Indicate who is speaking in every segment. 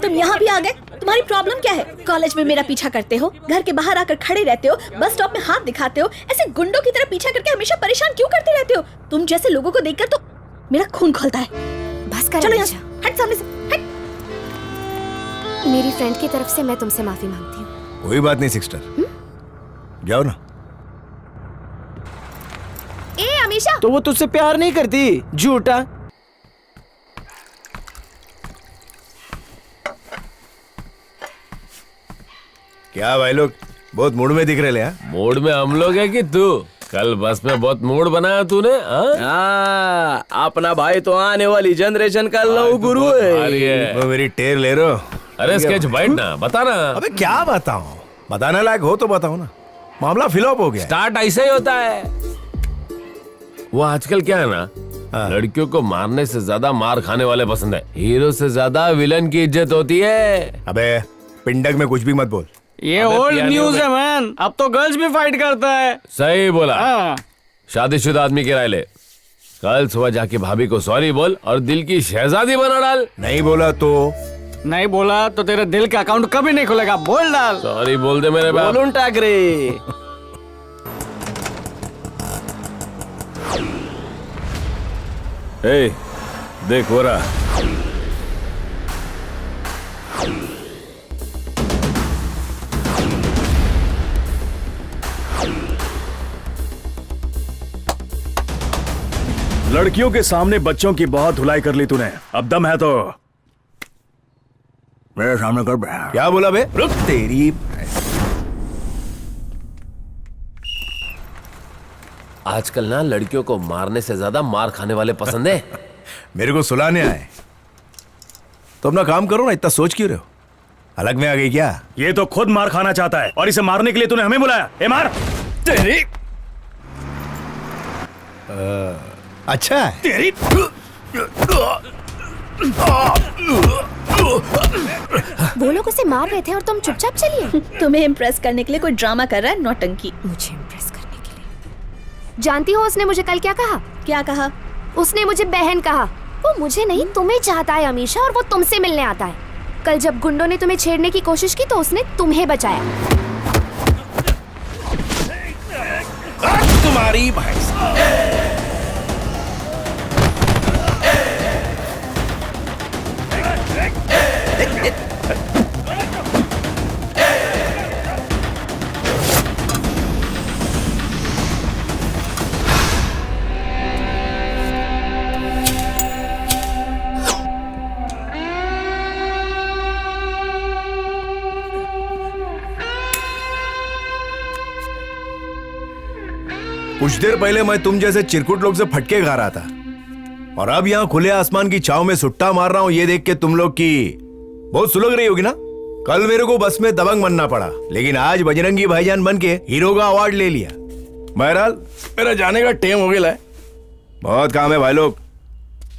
Speaker 1: तुम यहाँ भी आ गए? तुम्हारी प्रॉब्लम क्या है? कॉलेज में मेरा पीछा करते हो, घर के बाहर आकर खड़े रहते हो, बस स्टॉप में हाथ दिखाते हो, ऐसे गुंडों की तरह पीछा करके हमेशा परेशान क्यों करते रहते हो? तुम जैसे लोगों को देखकर तो मेरा खून खौलता है।
Speaker 2: बस कर,
Speaker 1: चलो यहाँ से, हट सामने से, हट।
Speaker 2: मेरी फ्रेंड की तरफ से मैं तुमसे माफी मांगती हूँ।
Speaker 3: कोई बात नहीं सिस्टर, जाओ ना।
Speaker 2: ए अमीशा,
Speaker 4: तो वो तुझसे प्यार नहीं करती, झूठा।
Speaker 3: क्या भाई लोग बहुत मूड में दिख रहे ले?
Speaker 5: मूड में हम लोग है कि तू? कल बस में बहुत मूड बनाया तूने।
Speaker 4: अपना भाई तो आने वाली जनरेशन का लव गुरु है।
Speaker 3: वो मेरी टेर ले रहे हो?
Speaker 5: अरे स्केच बैठ ना, बता ना।
Speaker 3: अबे क्या बताऊं? बताने लायक हो तो बताओ ना। मामला फ्लॉप हो गया।
Speaker 5: स्टार्ट ऐसा ही होता है। वो आजकल क्या है ना, लड़कियों को मारने से ज्यादा मार खाने वाले पसंद है। हीरो से ज्यादा विलन की इज्जत होती है।
Speaker 3: अबे पिंडक में कुछ भी मत बोल।
Speaker 4: ये ओल्ड न्यूज है मैन, अब तो गर्ल्स भी फाइट करता है।
Speaker 5: सही बोला। शादीशुदा आदमी की राय ले। कल सुबह जाके भाभी को सॉरी बोल और दिल की शहजादी बना डाल।
Speaker 3: नहीं बोला तो?
Speaker 4: नहीं बोला तो तेरे दिल का अकाउंट कभी नहीं खुलेगा। बोल डाल।
Speaker 5: सॉरी बोल दे मेरे बाप।
Speaker 4: बोलूं टाकरे।
Speaker 5: ए, देख हो रहा।
Speaker 6: लड़कियों के सामने बच्चों की बहुत धुलाई कर ली तूने। अब दम है तो मेरे सामने कर।
Speaker 3: क्या बोला बे? रुक तेरी।
Speaker 5: आजकल ना लड़कियों को मारने से ज्यादा मार खाने वाले पसंद है।
Speaker 3: मेरे को सुलाने आए तो अपना काम करो ना, इतना सोच क्यों रहे हो? अलग में आ गई क्या?
Speaker 6: ये तो खुद मार खाना चाहता है और इसे मारने के लिए तूने हमें बुलाया। ए मार तेरी।
Speaker 3: अच्छा है।
Speaker 6: तेरी।
Speaker 2: वो लोग उसे मार रहे थे और तुम चुपचाप चलिए।
Speaker 1: तुम्हें इम्प्रेस करने के लिए कोई ड्रामा कर रहा है, नौटंकी।
Speaker 2: मुझे इम्प्रेस करने के लिए। जानती हो उसने मुझे कल क्या कहा?
Speaker 1: क्या कहा?
Speaker 2: उसने मुझे बहन कहा। वो मुझे नहीं तुम्हें चाहता है अमीशा, और वो तुमसे मिलने आता है। कल जब गुंडों ने तुम्हें छेड़ने की कोशिश की तो उसने तुम्हें बचाया।
Speaker 3: तुम्हारी भाई। कुछ देर पहले मैं तुम जैसे चिरकुट लोग से फटके खा रहा था और अब यहाँ खुले आसमान की छाव में सुट्टा मार रहा हूँ। ये देख के तुम लोग की बहुत सुलग रही होगी ना। कल मेरे को बस में दबंग बनना पड़ा, लेकिन आज बजरंगी भाईजान बन के हीरो का अवार्ड ले लिया। बहरहाल मेरा जाने का टाइम हो गया है। बहुत काम है भाई लोग,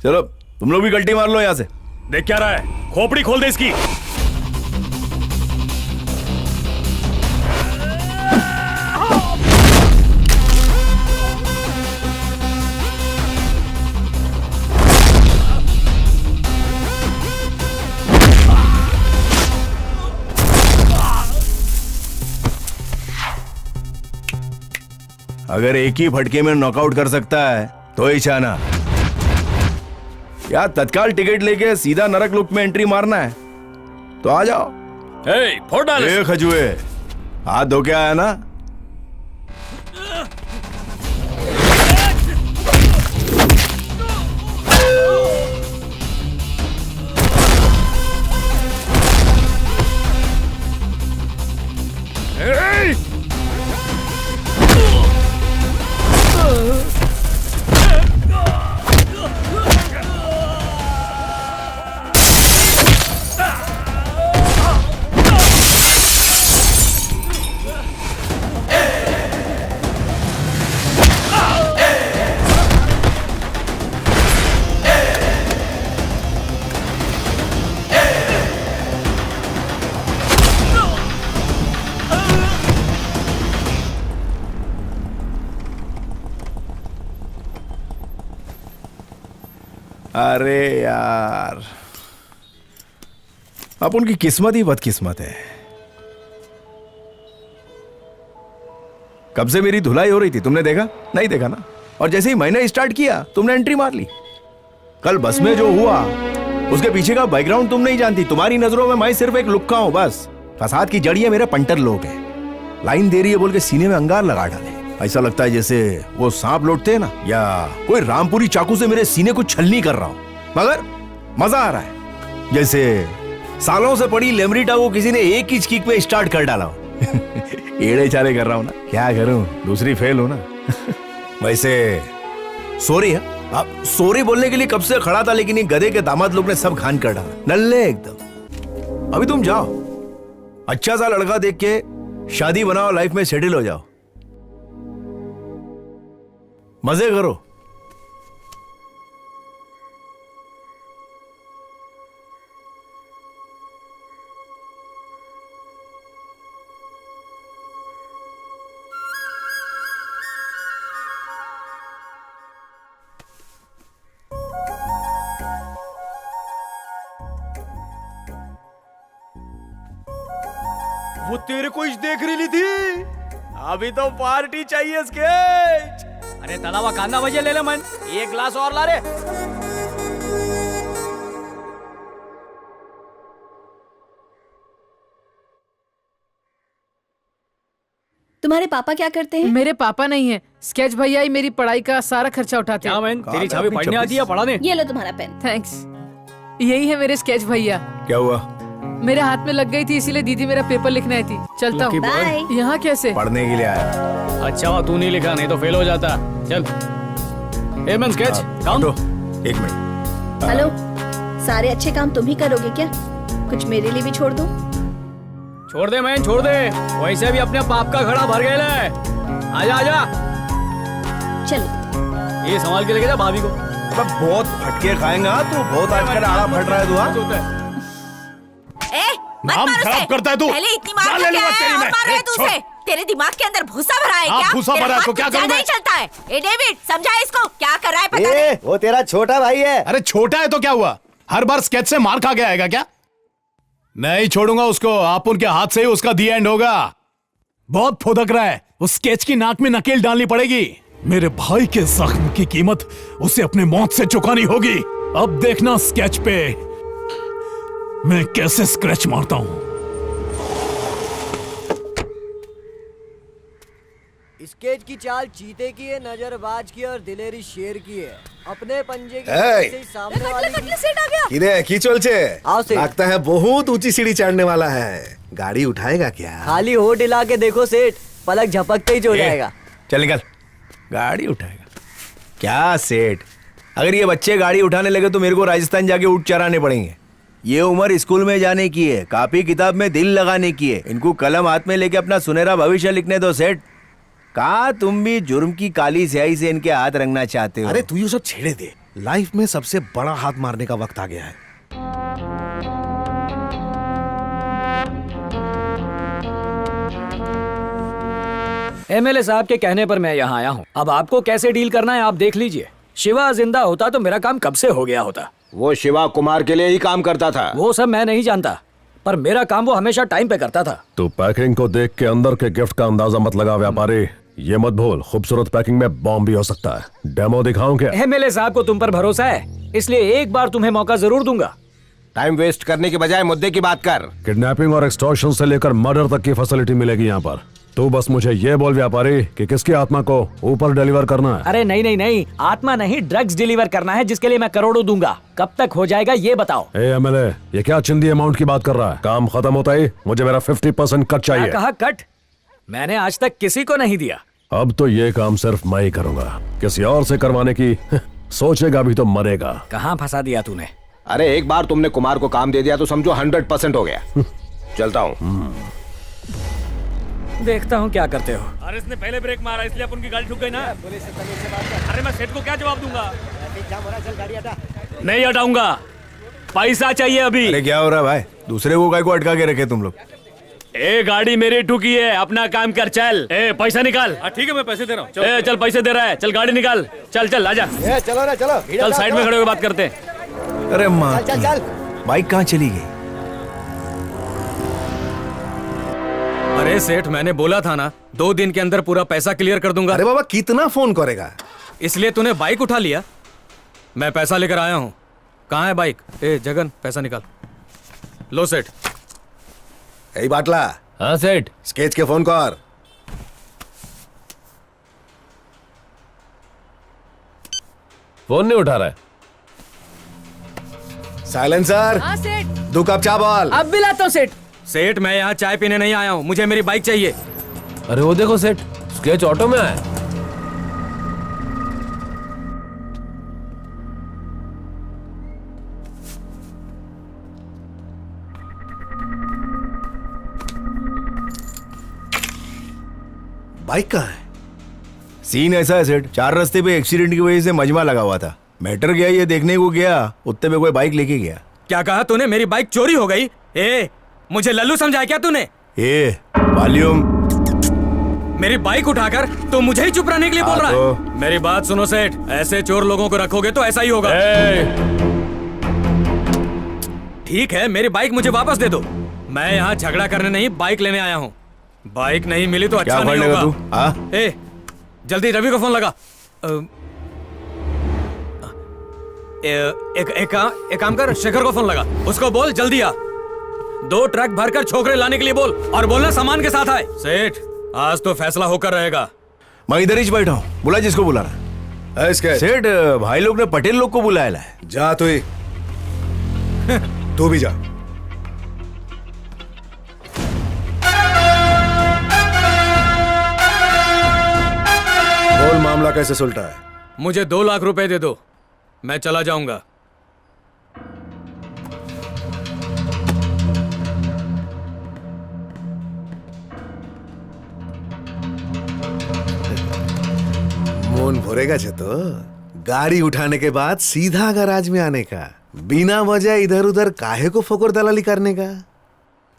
Speaker 3: चलो तुम लोग भी गलती मार लो यहाँ से।
Speaker 6: देख क्या रहा है, खोपड़ी खोल दे इसकी।
Speaker 3: अगर एक ही फटके में नॉकआउट कर सकता है तो ही चाहना। या तत्काल टिकट लेके सीधा नरक लुक में एंट्री मारना है तो आ जाओ।
Speaker 5: फोड़ डाल।
Speaker 3: खजुए हाथ धो के आया ना। अरे यार अब उनकी किस्मत ही बदकिस्मत है। कब से मेरी धुलाई हो रही थी, तुमने देखा? नहीं देखा ना। और जैसे ही मैंने स्टार्ट किया तुमने एंट्री मार ली। कल बस में जो हुआ उसके पीछे का बैकग्राउंड तुम नहीं जानती। तुम्हारी नजरों में मैं सिर्फ एक लुक्का हूं बस। फसाद की जड़िए मेरे पंटर लोग हैं। लाइन दे रही है बोल के सीने में अंगार लगा डाले। ऐसा लगता है जैसे वो सांप लौटते हैं ना, या कोई रामपुरी चाकू से मेरे सीने को छलनी कर रहा हूं। मगर मजा आ रहा है, जैसे सालों से पड़ी लेमरिटा को किसी ने एक ही किक में स्टार्ट कर डाला हो। एड़े चाले कर रहा हूं ना, क्या करूं, दूसरी फेल हो ना। वैसे सॉरी है, अब सॉरी बोलने के लिए कब से खड़ा था, लेकिन ये गधे के दामाद लोग ने सब घान कर डाला। नल्ले एकदम। अभी तुम जाओ, अच्छा सा लड़का देख के शादी बनाओ, लाइफ में सेटल हो जाओ, मजे करो।
Speaker 4: वो तेरे को देख रही थी। अभी तो पार्टी चाहिए स्केच। अरे तलावा कांदा बजे ले ले मन, एक ग्लास और ला रे।
Speaker 1: तुम्हारे पापा क्या करते हैं?
Speaker 7: मेरे पापा नहीं है, स्केच भैया ही मेरी पढ़ाई का सारा खर्चा उठाते हैं।
Speaker 4: मैन तेरी छवि पढ़ने आती है, पढ़ा दे।
Speaker 1: ये लो तुम्हारा पेन।
Speaker 7: थैंक्स। यही है मेरे स्केच भैया।
Speaker 3: क्या हुआ?
Speaker 7: मेरे हाथ में लग गई थी, इसीलिए दीदी मेरा पेपर लिखने आई थी। चलता हूँ।
Speaker 1: बाय।
Speaker 7: यहाँ कैसे?
Speaker 3: पढ़ने के लिए आया।
Speaker 4: अच्छा तू नहीं लिखा, नहीं तो फेल हो जाता। चल a man sketch
Speaker 3: count.
Speaker 4: Count.
Speaker 3: एक मिनट।
Speaker 1: हेलो, सारे अच्छे काम तुम ही करोगे क्या? कुछ मेरे लिए भी छोड़ दो।
Speaker 4: छोड़ दे मैन, छोड़ दे। वैसे भी अपने पाप का घड़ा भर गया है। आजा आजा,
Speaker 1: चलो।
Speaker 4: ये संभाल के लेके जा भाभी को।
Speaker 3: बहुत फटके खाएगा तू, बहुत आजकल आड़ा फट रहा है तू। हाँ?
Speaker 8: नाम खराब करता है तू।
Speaker 9: पहले इतनी मार के क्या है और मार रहा है तू उसे? तेरे दिमाग के अंदर भूसा भरा है क्या?
Speaker 8: भूसा भरा है तो क्या करूं मैं?
Speaker 9: नहीं चलता है। ए डेविड, समझा इसको, क्या कर रहा है पता नहीं।
Speaker 10: वो तेरा छोटा भाई है।
Speaker 8: अरे छोटा है तो क्या हुआ, हर बार स्केच से मार खा के आएगा क्या? नहीं छोड़ूंगा उसको, आप उनके हाथ से ही उसका दी एंड होगा। बहुत फुदक रहा है, उस स्केच की नाक में नकेल डालनी पड़ेगी। मेरे भाई के जख्म की कीमत उसे अपने मौत से चुकानी होगी। अब देखना स्केच पे मैं कैसे स्क्रैच मारता हूं।
Speaker 10: स्केच की चाल चीते की है, नजरबाज की और दिलेरी शेर की है। अपने पंजे की
Speaker 3: এই!
Speaker 10: से ही सामने वाले की।
Speaker 1: सेट आ गया।
Speaker 3: किरे की चलছে?
Speaker 10: आओ सेठ।
Speaker 3: लगता है बहुत ऊंची सीढ़ी चढ़ने वाला है। गाड़ी उठाएगा क्या?
Speaker 10: खाली होठ हिला के देखो सेठ, पलक झपकते ही जो जाएगा।
Speaker 3: चल निकल, गाड़ी उठाएगा क्या सेठ? अगर ये बच्चे गाड़ी उठाने लगे तो मेरे को राजस्थान जाके ऊँट चराने पड़ेंगे। ये उम्र स्कूल में जाने की है, कॉपी किताब में दिल लगाने की है। इनको कलम हाथ में लेके अपना सुनहरा भविष्य लिखने दो सेठ। कहा तुम भी जुर्म की काली स्याही से इनके हाथ रंगना चाहते हो?
Speaker 11: अरे तू ये सब छेड़े दे, लाइफ में सबसे बड़ा हाथ मारने का वक्त आ गया है।
Speaker 4: एमएलए साहब के कहने पर मैं यहाँ आया हूँ। अब आपको कैसे डील करना है आप देख लीजिए। शिवा जिंदा होता तो मेरा काम कब से हो गया होता।
Speaker 10: वो शिवा कुमार के लिए ही काम करता था।
Speaker 4: वो सब मैं नहीं जानता, पर मेरा काम वो हमेशा टाइम पे करता था।
Speaker 5: तो पैकिंग को देख के अंदर के गिफ्ट का अंदाजा मत लगा व्यापारी। ये मत भूल, खूबसूरत पैकिंग में बॉम्ब भी हो सकता है। डेमो दिखाऊं क्या?
Speaker 4: एमएलए साहब को तुम पर भरोसा है, इसलिए एक बार तुम्हें मौका जरूर दूंगा।
Speaker 10: टाइम वेस्ट करने के बजाय मुद्दे की बात कर।
Speaker 5: किडनैपिंग और एक्सटॉर्शन से लेकर मर्डर तक की फैसिलिटी मिलेगी यहाँ पर। तू बस मुझे ये बोल व्यापारी कि किसकी आत्मा को ऊपर डिलीवर करना है।
Speaker 4: अरे नहीं नहीं नहीं, आत्मा नहीं, ड्रग्स डिलीवर करना है, जिसके लिए मैं करोड़ों दूंगा। कब तक हो जाएगा ये बताओ।
Speaker 5: एमएलए, ये क्या चिंदी अमाउंट की बात कर रहा है? काम खत्म होता ही मुझे मेरा 50% कट
Speaker 4: क्या
Speaker 5: चाहिए।
Speaker 4: कहा कट? मैंने आज तक किसी को नहीं दिया।
Speaker 5: अब तो ये काम सिर्फ मैं ही करूंगा, किसी और से करवाने की सोचेगा भी तो मरेगा।
Speaker 4: कहाँ फंसा दिया तूने?
Speaker 10: अरे एक बार तुमने कुमार को काम दे दिया तो समझो 100% हो गया। चलता हूँ।
Speaker 4: देखता हूँ क्या करते हो।
Speaker 6: अरे इसने पहले ब्रेक मारा इसलिए अपन की गाड़ी ठुक गई ना। अरे मैं सेठ को क्या जवाब दूंगा? नहीं हटाऊंगा, पैसा चाहिए अभी।
Speaker 3: अरे क्या हो रहा है भाई? दूसरे को काय को अटका के रखे तुम लोग?
Speaker 6: ए गाड़ी मेरी ठुकी है, अपना काम कर। चल ए पैसा निकाल। ठीक है मैं पैसे दे रहा हूँ। चल पैसे दे रहा है, चल गाड़ी निकाल। चल चल आजा।
Speaker 10: चलो ना चलो।
Speaker 6: चल साइड में खड़े होकर बात करते हैं।
Speaker 3: अरे माँ, बाइक कहाँ चली गई?
Speaker 4: अरे सेठ, मैंने बोला था ना 2 दिन के अंदर पूरा पैसा क्लियर कर दूंगा।
Speaker 11: अरे बाबा कितना फोन करेगा?
Speaker 4: इसलिए तूने बाइक उठा लिया। मैं पैसा लेकर आया हूँ। कहाँ है बाइक? ए जगन, पैसा निकाल। लो सेठ।
Speaker 11: यही बाटला
Speaker 5: हाँ सेठ।
Speaker 11: स्केच के फोन कर।
Speaker 5: फोन नहीं उठा रहा है।
Speaker 11: साइलेंसर,
Speaker 7: हाँ सेठ,
Speaker 11: 2 कप चा बोल।
Speaker 7: अब भी लाता हूँ सेठ।
Speaker 4: सेठ, मैं यहाँ चाय पीने नहीं आया हूँ, मुझे मेरी बाइक चाहिए।
Speaker 5: अरे वो देखो सेठ, स्केच ऑटो में आया।
Speaker 11: बाइक कहाँ है?
Speaker 3: सीन ऐसा है सेठ, 4 रास्ते पे एक्सीडेंट की वजह से मजमा लगा हुआ था। मैटर गया ये देखने को गया, उतने पे कोई बाइक लेके गया।
Speaker 4: क्या कहा तूने? मेरी बाइक चोरी हो गई? ए, मुझे लल्लू समझा क्या तूने?
Speaker 3: ए वॉल्यूम।
Speaker 4: मेरी बाइक उठाकर तो मुझे ही चुप रहने के लिए बोल रहा है? मेरी बात सुनो सेठ, ऐसे चोर लोगों को रखोगे तो ऐसा ही होगा। ठीक है, मेरी बाइक मुझे वापस दे दो। मैं यहाँ झगड़ा करने नहीं, बाइक लेने आया हूँ। बाइक नहीं मिली तो अच्छा
Speaker 3: क्या
Speaker 4: नहीं
Speaker 3: करने
Speaker 4: होगा।
Speaker 3: का तू? हाँ?
Speaker 4: ए, जल्दी रवि को फोन लगा। एक काम कर, शेखर को फोन लगा। उसको बोल जल्दी आ। 2 ट्रक भरकर छोकरे लाने के लिए बोल, और बोलना सामान के साथ आए। सेठ, आज तो फैसला होकर रहेगा।
Speaker 3: मैं इधर ही बैठा हूँ, बुला जिसको बुला रहा है। सेठ, भाई लोग ने पटेल लोग को बुलाया है।
Speaker 11: जा तू ही। तू भी जा। बोल मामला कैसे सुलटा है?
Speaker 4: मुझे 2 लाख रुपए दे दो, मैं चला जाऊंगा।
Speaker 11: मोन भरेगा तो गाड़ी उठाने के बाद सीधा गैराज में आने का, बिना वजह इधर उधर काहे को फोकर दलाली करने का।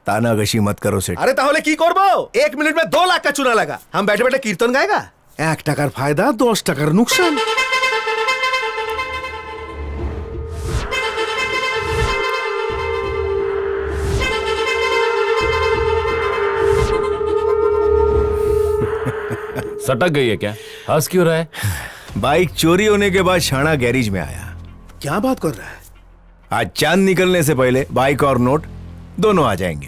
Speaker 3: तानागशी मत करो सेठ।
Speaker 11: अरे ताहले की करबो? 1 मिनट में 2 लाख का चुना लगा। हम बैठे बैठे कीर्तन गाएगा। 1 टकार फायदा 10 टकार नुकसान।
Speaker 5: सटक गई है क्या? हंस क्यों रहा है?
Speaker 3: बाइक चोरी होने के बाद शाना गैरेज में आया।
Speaker 11: क्या बात कर रहा है?
Speaker 3: आज चांद निकलने से पहले बाइक और नोट दोनों आ जाएंगे।